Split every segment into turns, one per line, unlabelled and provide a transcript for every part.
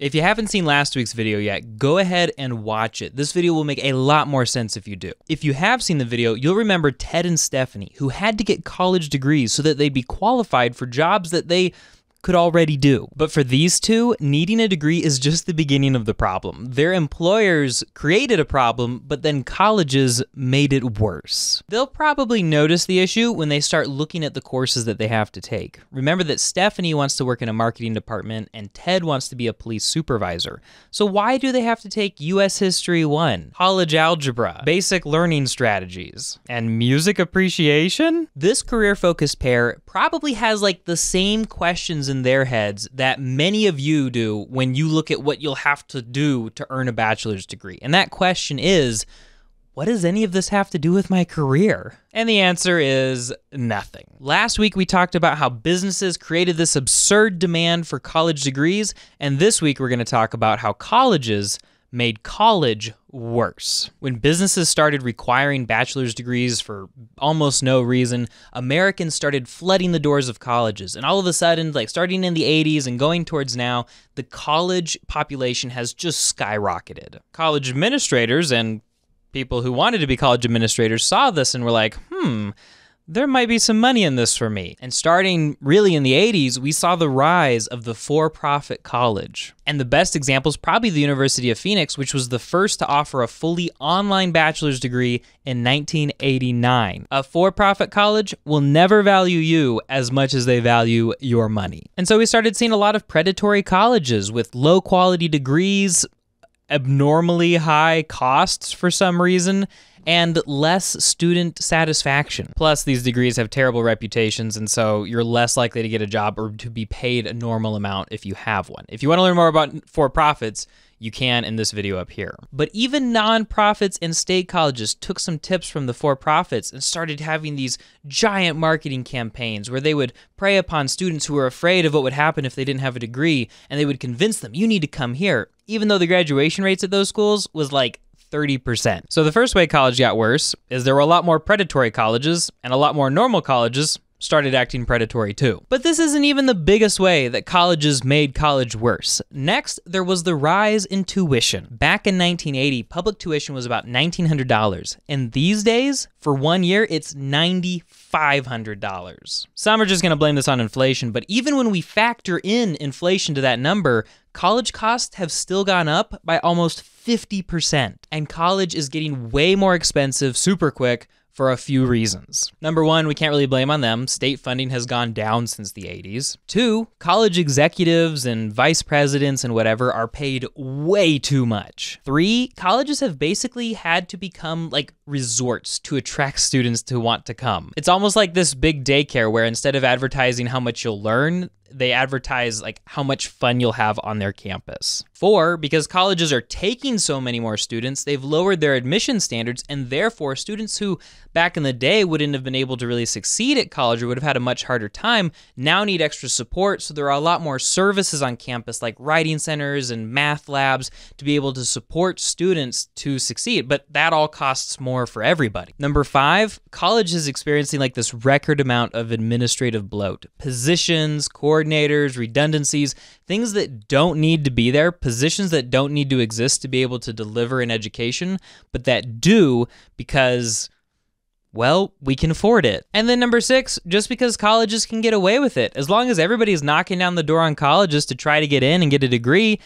If you haven't seen last week's video yet, go ahead and watch it. This video will make a lot more sense if you do. If you have seen the video, you'll remember Ted and Stephanie, who had to get college degrees so that they'd be qualified for jobs that they could already do. But for these two, needing a degree is just the beginning of the problem. Their employers created a problem, but then colleges made it worse. They'll probably notice the issue when they start looking at the courses that they have to take. Remember that Stephanie wants to work in a marketing department and Ted wants to be a police supervisor. So why do they have to take US History 1, college algebra, basic learning strategies, and music appreciation? This career-focused pair probably has like the same questions in their heads that many of you do when you look at what you'll have to do to earn a bachelor's degree. And that question is, what does any of this have to do with my career? And the answer is nothing. Last week, we talked about how businesses created this absurd demand for college degrees. And this week, we're going to talk about how colleges made college worse. When businesses started requiring bachelor's degrees for almost no reason, Americans started flooding the doors of colleges. And all of a sudden, like starting in the 80s and going towards now, the college population has just skyrocketed. College administrators and people who wanted to be college administrators saw this and were like, there might be some money in this for me. And starting really in the 80s, we saw the rise of the for-profit college. And the best example is probably the University of Phoenix, which was the first to offer a fully online bachelor's degree in 1989. A for-profit college will never value you as much as they value your money. And so we started seeing a lot of predatory colleges with low-quality degrees, abnormally high costs for some reason, and less student satisfaction. Plus, these degrees have terrible reputations, and so you're less likely to get a job or to be paid a normal amount if you have one. If you want to learn more about for-profits, you can in this video up here. But even nonprofits and state colleges took some tips from the for-profits and started having these giant marketing campaigns where they would prey upon students who were afraid of what would happen if they didn't have a degree, and they would convince them, you need to come here, even though the graduation rates at those schools was like 30%. So the first way college got worse is there were a lot more predatory colleges and a lot more normal colleges started acting predatory too. But this isn't even the biggest way that colleges made college worse. Next, there was the rise in tuition. Back in 1980, public tuition was about $1,900. And these days, for 1 year, it's $9,500. Some are just gonna blame this on inflation, but even when we factor in inflation to that number, college costs have still gone up by almost 50%. And college is getting way more expensive super quick for a few reasons. Number one, we can't really blame on them. State funding has gone down since the 80s. Two, college executives and vice presidents and whatever are paid way too much. Three, colleges have basically had to become like resorts to attract students to want to come. It's almost like this big daycare where instead of advertising how much you'll learn, they advertise like how much fun you'll have on their campus. Four, because colleges are taking so many more students, they've lowered their admission standards, and therefore students who back in the day wouldn't have been able to really succeed at college or would have had a much harder time now need extra support. So there are a lot more services on campus like writing centers and math labs to be able to support students to succeed, but that all costs more for everybody. Number five, college is experiencing like this record amount of administrative bloat. Positions, coordinators, redundancies, things that don't need to be there, positions that don't need to exist to be able to deliver an education, but that do because, well, we can afford it. And then number six, just because colleges can get away with it, as long as everybody's knocking down the door on colleges to try to get in and get a degree,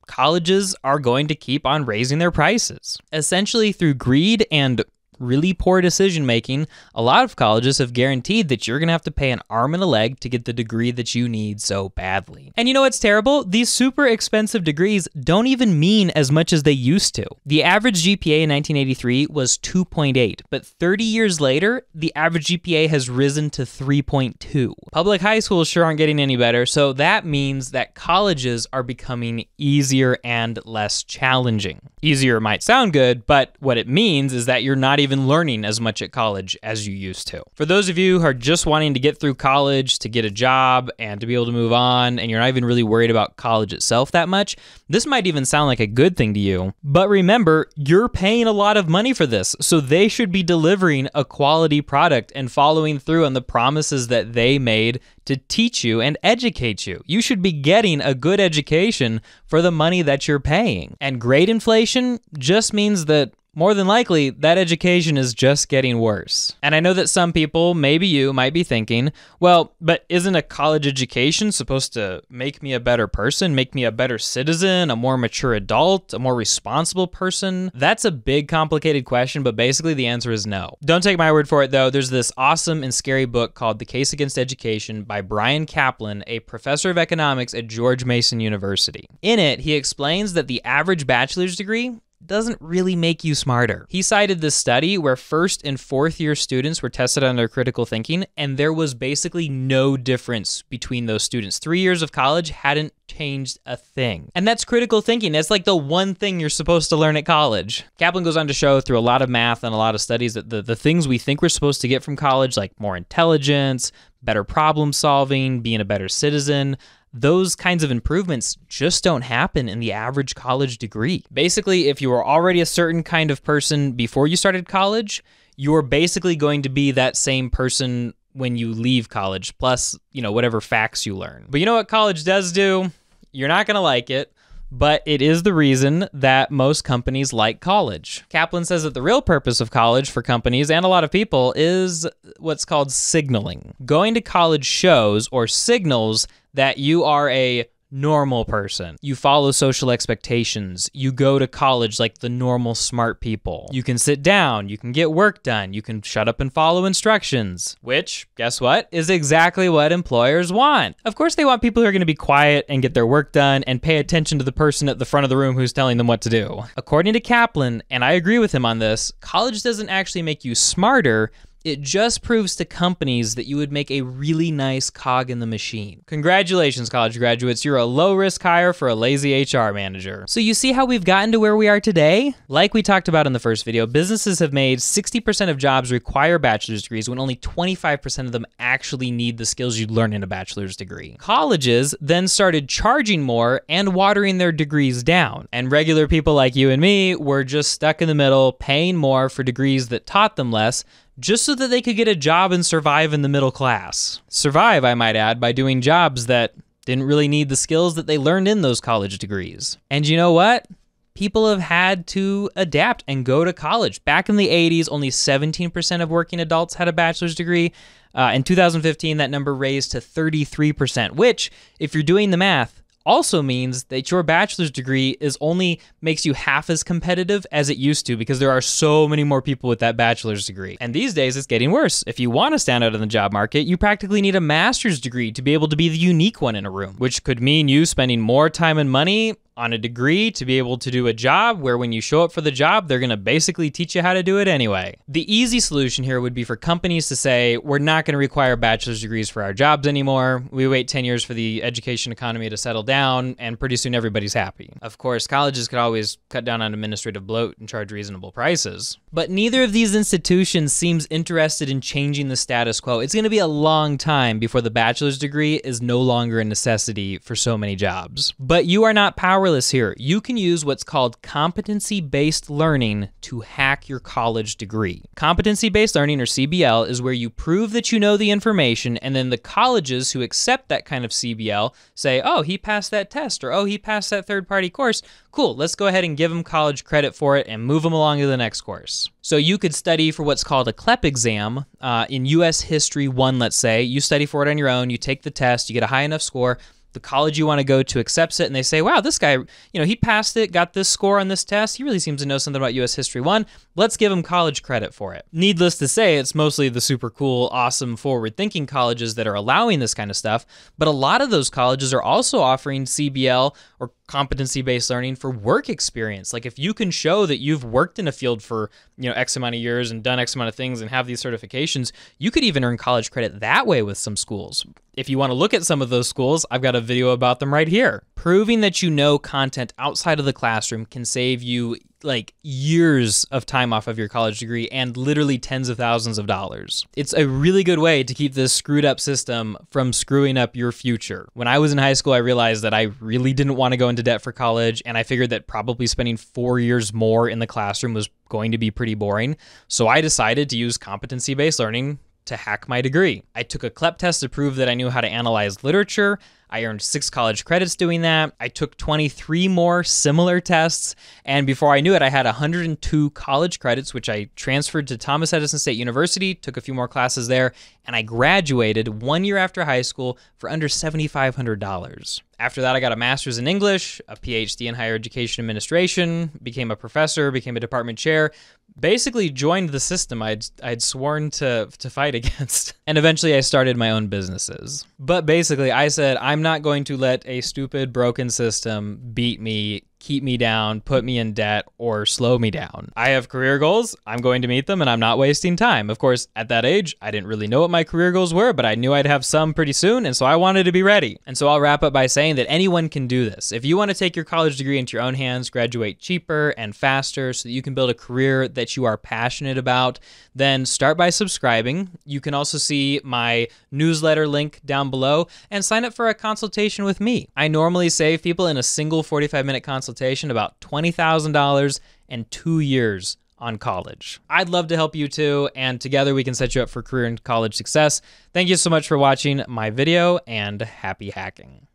colleges are going to keep on raising their prices. Essentially through greed and really poor decision making, a lot of colleges have guaranteed that you're gonna have to pay an arm and a leg to get the degree that you need so badly. And you know what's terrible? These super expensive degrees don't even mean as much as they used to. The average GPA in 1983 was 2.8, but 30 years later, the average GPA has risen to 3.2. Public high schools sure aren't getting any better, so that means that colleges are becoming easier and less challenging. Easier might sound good, but what it means is that you're not even even learning as much at college as you used to. For those of you who are just wanting to get through college, to get a job, and to be able to move on, and you're not even really worried about college itself that much, this might even sound like a good thing to you. But remember, you're paying a lot of money for this, so they should be delivering a quality product and following through on the promises that they made to teach you and educate you. You should be getting a good education for the money that you're paying. And grade inflation just means that more than likely, that education is just getting worse. And I know that some people, maybe you, might be thinking, well, but isn't a college education supposed to make me a better person, make me a better citizen, a more mature adult, a more responsible person? That's a big, complicated question, but basically the answer is no. Don't take my word for it, though. There's this awesome and scary book called The Case Against Education by Brian Kaplan, a professor of economics at George Mason University. In it, he explains that the average bachelor's degree doesn't really make you smarter. He cited this study where first and fourth year students were tested on their critical thinking, and there was basically no difference between those students. 3 years of college hadn't changed a thing. And that's critical thinking. That's like the one thing you're supposed to learn at college. Kaplan goes on to show through a lot of math and a lot of studies that the things we think we're supposed to get from college, like more intelligence, better problem solving, being a better citizen, those kinds of improvements just don't happen in the average college degree. Basically, if you were already a certain kind of person before you started college, you're basically going to be that same person when you leave college, plus, whatever facts you learn. But you know what college does do? You're not gonna like it, but it is the reason that most companies like college. Kaplan says that the real purpose of college for companies and a lot of people is what's called signaling. Going to college shows or signals that you are a normal person. You follow social expectations. You go to college like the normal smart people. You can sit down. You can get work done. You can shut up and follow instructions, which, guess what, is exactly what employers want. Of course, they want people who are going to be quiet and get their work done and pay attention to the person at the front of the room who's telling them what to do. According to Kaplan, and I agree with him on this, college doesn't actually make you smarter. It just proves to companies that you would make a really nice cog in the machine. Congratulations, college graduates. You're a low-risk hire for a lazy HR manager. So you see how we've gotten to where we are today? Like we talked about in the first video, businesses have made 60% of jobs require bachelor's degrees when only 25% of them actually need the skills you'd learn in a bachelor's degree. Colleges then started charging more and watering their degrees down. And regular people like you and me were just stuck in the middle, paying more for degrees that taught them less, just so that they could get a job and survive in the middle class. Survive, I might add, by doing jobs that didn't really need the skills that they learned in those college degrees. And you know what? People have had to adapt and go to college. Back in the 80s, only 17% of working adults had a bachelor's degree. In 2015, that number raised to 33%, which, if you're doing the math, also means that your bachelor's degree only makes you half as competitive as it used to because there are so many more people with that bachelor's degree. And these days, it's getting worse. If you want to stand out in the job market, you practically need a master's degree to be able to be the unique one in a room, which could mean you spending more time and money on a degree to be able to do a job where when you show up for the job, they're gonna basically teach you how to do it anyway. The easy solution here would be for companies to say, we're not gonna require bachelor's degrees for our jobs anymore. We wait 10 years for the education economy to settle down, and pretty soon everybody's happy. Of course, colleges could always cut down on administrative bloat and charge reasonable prices. But neither of these institutions seems interested in changing the status quo. It's gonna be a long time before the bachelor's degree is no longer a necessity for so many jobs. But you are not powerless here. You can use what's called competency-based learning to hack your college degree. Competency-based learning, or CBL, is where you prove that you know the information, and then the colleges who accept that kind of CBL say, oh, he passed that test, or oh, he passed that third-party course. Cool, let's go ahead and give him college credit for it and move him along to the next course. So you could study for what's called a CLEP exam in US History 1, let's say. You study for it on your own, you take the test, you get a high enough score, the college you want to go to accepts it, and they say, wow, this guy, he passed it, got this score on this test. He really seems to know something about US History 1. Let's give him college credit for it. Needless to say, it's mostly the super cool, awesome, forward-thinking colleges that are allowing this kind of stuff, but a lot of those colleges are also offering CBL or competency-based learning for work experience. Like if you can show that you've worked in a field for, X amount of years and done X amount of things and have these certifications, you could even earn college credit that way with some schools. If you want to look at some of those schools, I've got a video about them right here. Proving that you know content outside of the classroom can save you like years of time off of your college degree and literally tens of thousands of dollars. It's a really good way to keep this screwed up system from screwing up your future. When I was in high school, I realized that I really didn't want to go into debt for college, and I figured that probably spending 4 years more in the classroom was going to be pretty boring. So I decided to use competency-based learning to hack my degree. I took a CLEP test to prove that I knew how to analyze literature. I earned 6 college credits doing that. I took 23 more similar tests, and before I knew it, I had 102 college credits, which I transferred to Thomas Edison State University, took a few more classes there, and I graduated 1 year after high school for under $7,500. After that, I got a master's in English, a PhD in higher education administration, became a professor, became a department chair, basically joined the system I'd sworn to fight against. And eventually I started my own businesses. But basically I said, I'm not going to let a stupid, broken system beat me, keep me down, put me in debt, or slow me down. I have career goals, I'm going to meet them, and I'm not wasting time. Of course, at that age, I didn't really know what my career goals were, but I knew I'd have some pretty soon, and so I wanted to be ready. And so I'll wrap up by saying that anyone can do this. If you want to take your college degree into your own hands, graduate cheaper and faster so that you can build a career that you are passionate about, then start by subscribing. You can also see my newsletter link down below and sign up for a consultation with me. I normally save people in a single 45-minute consultation about $20,000 and 2 years on college. I'd love to help you too, and together we can set you up for career and college success. Thank you so much for watching my video, and happy hacking.